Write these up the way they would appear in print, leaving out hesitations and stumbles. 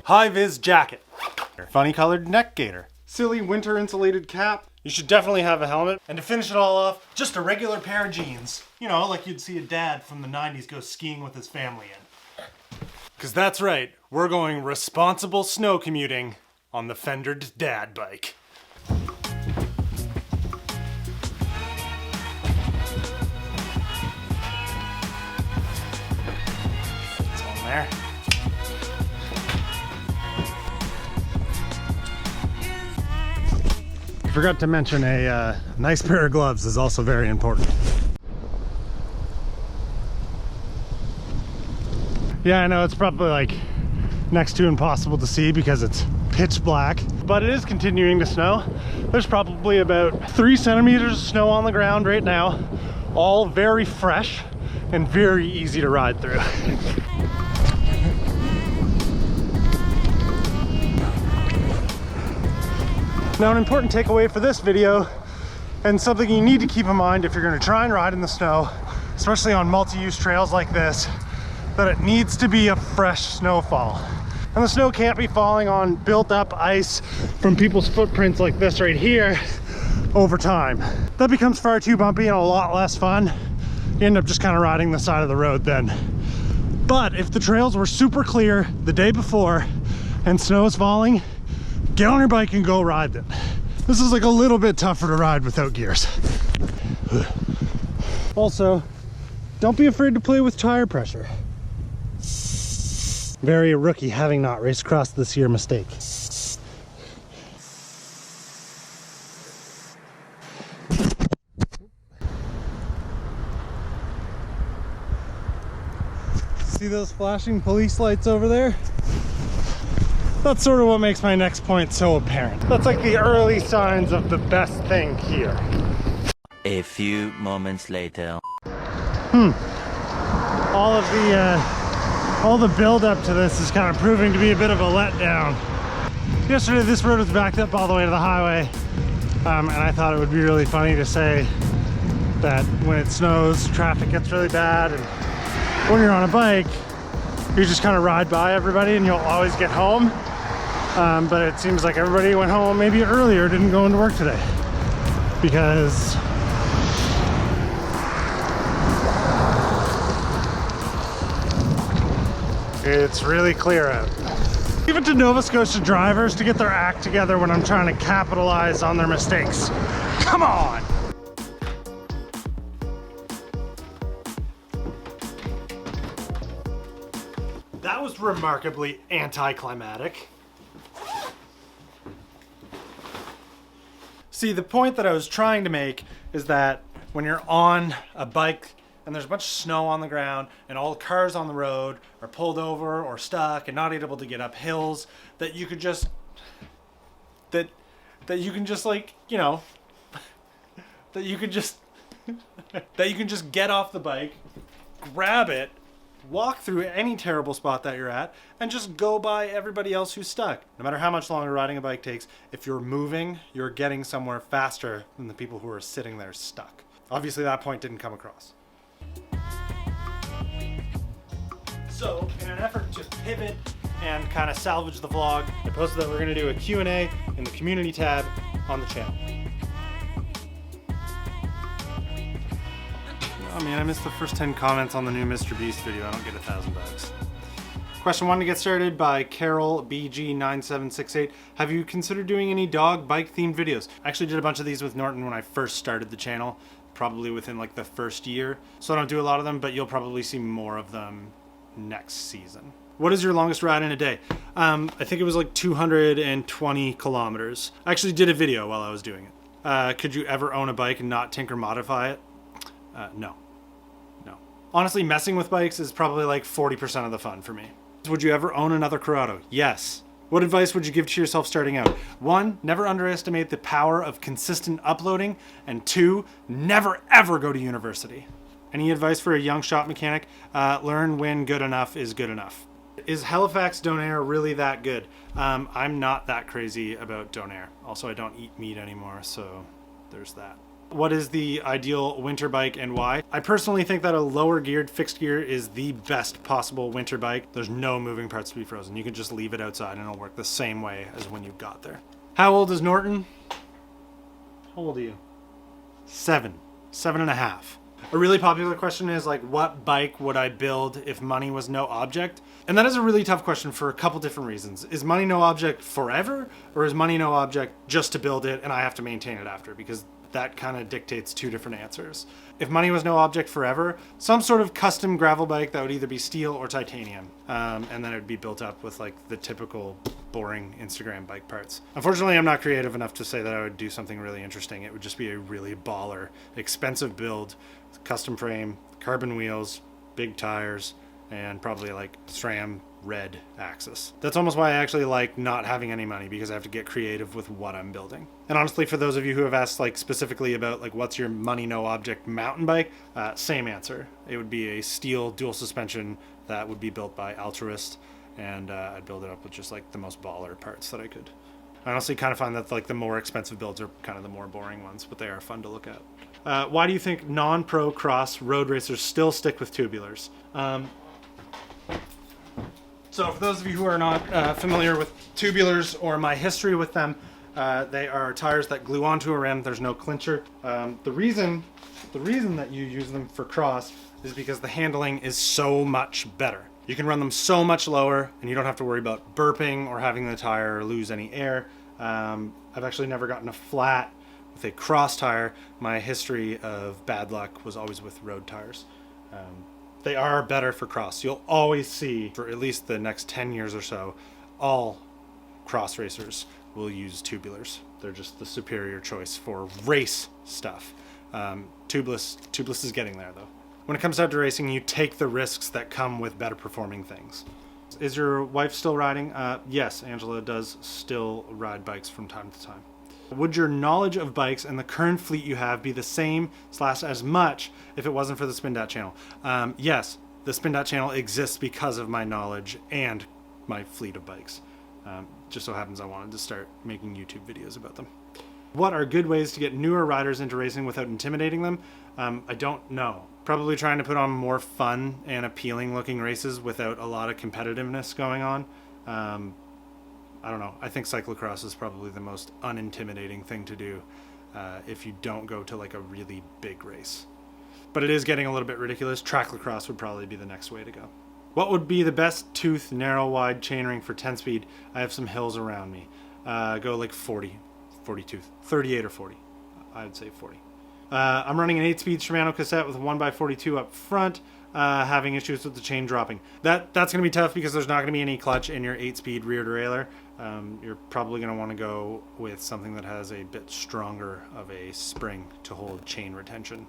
high-vis jacket, funny colored neck gaiter, silly winter insulated cap. You should definitely have a helmet. And to finish it all off, just a regular pair of jeans. You know, like you'd see a dad from the 90s go skiing with his family in. Because that's right, we're going responsible snow commuting on the Fendered Dad bike. It's on there. I forgot to mention a nice pair of gloves is also very important. Yeah, I know it's probably like next to impossible to see because it's pitch black, but it is continuing to snow. There's probably about 3 centimeters of snow on the ground right now, all very fresh and very easy to ride through. Now, an important takeaway for this video, and something you need to keep in mind if you're going to try and ride in the snow, especially on multi-use trails like this, that it needs to be a fresh snowfall. And the snow can't be falling on built up ice from people's footprints like this right here over time. That becomes far too bumpy and a lot less fun. You end up just kind of riding the side of the road then. But if the trails were super clear the day before and snow is falling, get on your bike and go ride them. This is like a little bit tougher to ride without gears. Also, don't be afraid to play with tire pressure. Very a rookie, having not raced across this year mistake. See those flashing police lights over there? That's sort of what makes my next point so apparent. That's like the early signs of the best thing here. A few moments later. All the build up to this is kind of proving to be a bit of a letdown. Yesterday this road was backed up all the way to the highway, and I thought it would be really funny to say that when it snows, traffic gets really bad, and when you're on a bike, you just kind of ride by everybody and you'll always get home. But it seems like everybody went home maybe earlier, didn't go into work today because it's really clear out. Even to Nova Scotia drivers to get their act together when I'm trying to capitalize on their mistakes. Come on! That was remarkably anticlimactic. See, the point that I was trying to make is that when you're on a bike and there's a bunch of snow on the ground and all the cars on the road are pulled over or stuck and not able to get up hills, that you could just, that you can just like, you know, that you can just get off the bike, grab it, walk through any terrible spot that you're at, and just go by everybody else who's stuck. No matter how much longer riding a bike takes, if you're moving, you're getting somewhere faster than the people who are sitting there stuck. Obviously that point didn't come across. So, in an effort to pivot and kind of salvage the vlog, I posted that we're going to do a Q&A in the community tab on the channel. Oh man, I missed the first 10 comments on the new Mr. Beast video. I don't get $1,000. Question 1 to get started by Carol BG9768. Have you considered doing any dog bike themed videos? I actually did a bunch of these with Norton when I first started the channel, probably within like the first year. So I don't do a lot of them, but you'll probably see more of them next season. What is your longest ride in a day? I think it was like 220 kilometers. I actually did a video while I was doing it. Could you ever own a bike and not tinker modify it? No. Honestly, messing with bikes is probably like 40% of the fun for me. Would you ever own another Corrado? Yes. What advice would you give to yourself starting out? 1, never underestimate the power of consistent uploading. And 2, never ever go to university. Any advice for a young shop mechanic? Learn when good enough is good enough. Is Halifax Donair really that good? I'm not that crazy about Donair. Also, I don't eat meat anymore, so there's that. What is the ideal winter bike and why? I personally think that a lower geared fixed gear is the best possible winter bike. There's no moving parts to be frozen. You can just leave it outside and it'll work the same way as when you got there. How old is Norton? How old are you? 7. 7.5. A really popular question is like, what bike would I build if money was no object? And that is a really tough question for a couple different reasons. Is money no object forever, or is money no object just to build it and I have to maintain it after? Because that kind of dictates two different answers. If money was no object forever, some sort of custom gravel bike that would either be steel or titanium. And then it would be built up with like the typical boring Instagram bike parts. Unfortunately, I'm not creative enough to say that I would do something really interesting. It would just be a really baller, expensive build, custom frame, carbon wheels, big tires, and probably like SRAM red axis. That's almost why I actually like not having any money, because I have to get creative with what I'm building. And honestly, for those of you who have asked like specifically about like what's your money no object mountain bike, same answer. It would be a steel dual suspension that would be built by Altruist, and I'd build it up with just like the most baller parts that I could. I honestly kind of find that like the more expensive builds are kind of the more boring ones, but they are fun to look at. Why do you think non-pro cross road racers still stick with tubulars? So for those of you who are not familiar with tubulars or my history with them, they are tires that glue onto a rim. There's no clincher. The reason that you use them for cross is because the handling is so much better. You can run them so much lower and you don't have to worry about burping or having the tire lose any air. I've actually never gotten a flat with a cross tire. My history of bad luck was always with road tires. They are better for cross. You'll always see, for at least the next 10 years or so, all cross racers will use tubulars. They're just the superior choice for race stuff. Tubeless is getting there though. When it comes down to racing, you take the risks that come with better performing things. Is your wife still riding? Yes, Angela does still ride bikes from time to time. Would your knowledge of bikes and the current fleet you have be the same / as much if it wasn't for the Spin Dot channel? Yes, the Spin Dot channel exists because of my knowledge and my fleet of bikes. Just so happens I wanted to start making YouTube videos about them. What are good ways to get newer riders into racing without intimidating them? I don't know. Probably trying to put on more fun and appealing looking races without a lot of competitiveness going on. I don't know. I think cyclocross is probably the most unintimidating thing to do if you don't go to like a really big race. But it is getting a little bit ridiculous. Track lacrosse would probably be the next way to go. What would be the best tooth, narrow, wide chainring for 10 speed? I have some hills around me. Go like 40 tooth, 38 or 40. I would say 40. I'm running an 8-speed Shimano cassette with a 1x42 up front. Having issues with the chain dropping. That's going to be tough because there's not going to be any clutch in your 8-speed rear derailleur. You're probably going to want to go with something that has a bit stronger of a spring to hold chain retention.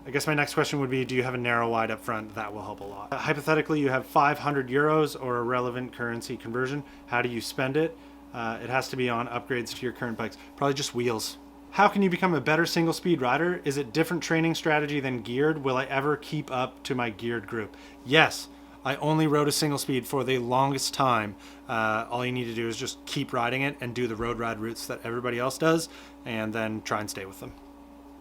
I guess my next question would be, do you have a narrow wide up front? That will help a lot. Hypothetically, you have 500 euros or a relevant currency conversion. How do you spend it? It has to be on upgrades to your current bikes. Probably just wheels. How can you become a better single speed rider? Is it different training strategy than geared? Will I ever keep up to my geared group? Yes, I only rode a single speed for the longest time. All you need to do is just keep riding it and do the road ride routes that everybody else does, and then try and stay with them.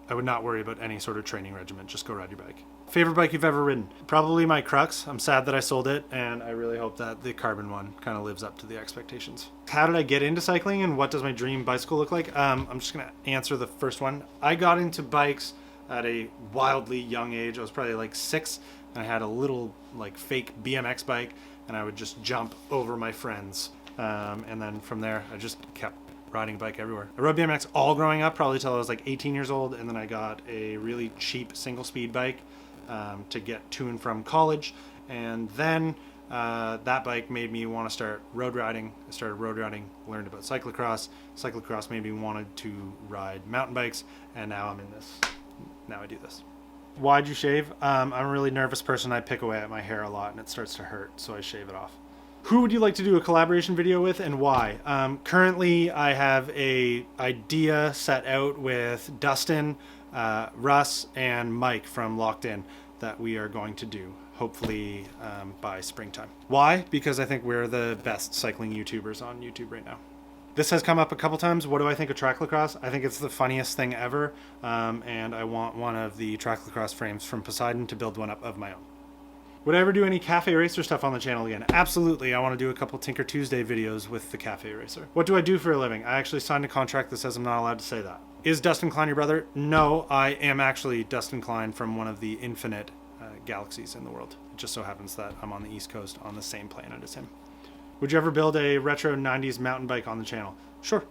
I would not worry about any sort of training regimen. Just go ride your bike. Favorite bike you've ever ridden? Probably my Crux. I'm sad that I sold it, and I really hope that the carbon one kind of lives up to the expectations. How did I get into cycling, and what does my dream bicycle look like? I'm just going to answer the first one. I got into bikes at a wildly young age. I was probably like 6, and I had a little like fake BMX bike, and I would just jump over my friends. And then from there, I just kept riding a bike everywhere. I rode BMX all growing up, probably till I was like 18 years old, and then I got a really cheap single speed bike to get to and from college, and then that bike made me want to start road riding. I started road riding, learned about cyclocross. Cyclocross made me wanted to ride mountain bikes, and now I'm in this. Now I do this. Why'd you shave? I'm a really nervous person. I pick away at my hair a lot and it starts to hurt, so I shave it off. Who would you like to do a collaboration video with, and why? Currently, I have a idea set out with Dustin, Russ, and Mike from Locked In that we are going to do, hopefully by springtime. Why? Because I think we're the best cycling YouTubers on YouTube right now. This has come up a couple times. What do I think of track lacrosse? I think it's the funniest thing ever, and I want one of the track lacrosse frames from Poseidon to build one up of my own. Would I ever do any Cafe Racer stuff on the channel again? Absolutely. I want to do a couple Tinker Tuesday videos with the Cafe Racer. What do I do for a living? I actually signed a contract that says I'm not allowed to say that. Is Dustin Klein your brother? No, I am actually Dustin Klein from one of the infinite galaxies in the world. It just so happens that I'm on the East Coast on the same planet as him. Would you ever build a retro 90s mountain bike on the channel? Sure.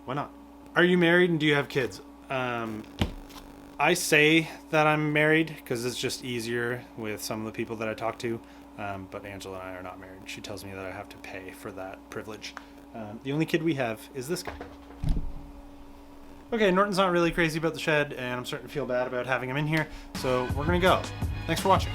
Why not? Are you married and do you have kids? I say that I'm married because it's just easier with some of the people that I talk to. But Angela and I are not married. She tells me that I have to pay for that privilege. The only kid we have is this guy. Okay, Norton's not really crazy about the shed, and I'm starting to feel bad about having him in here, so we're gonna go. Thanks for watching.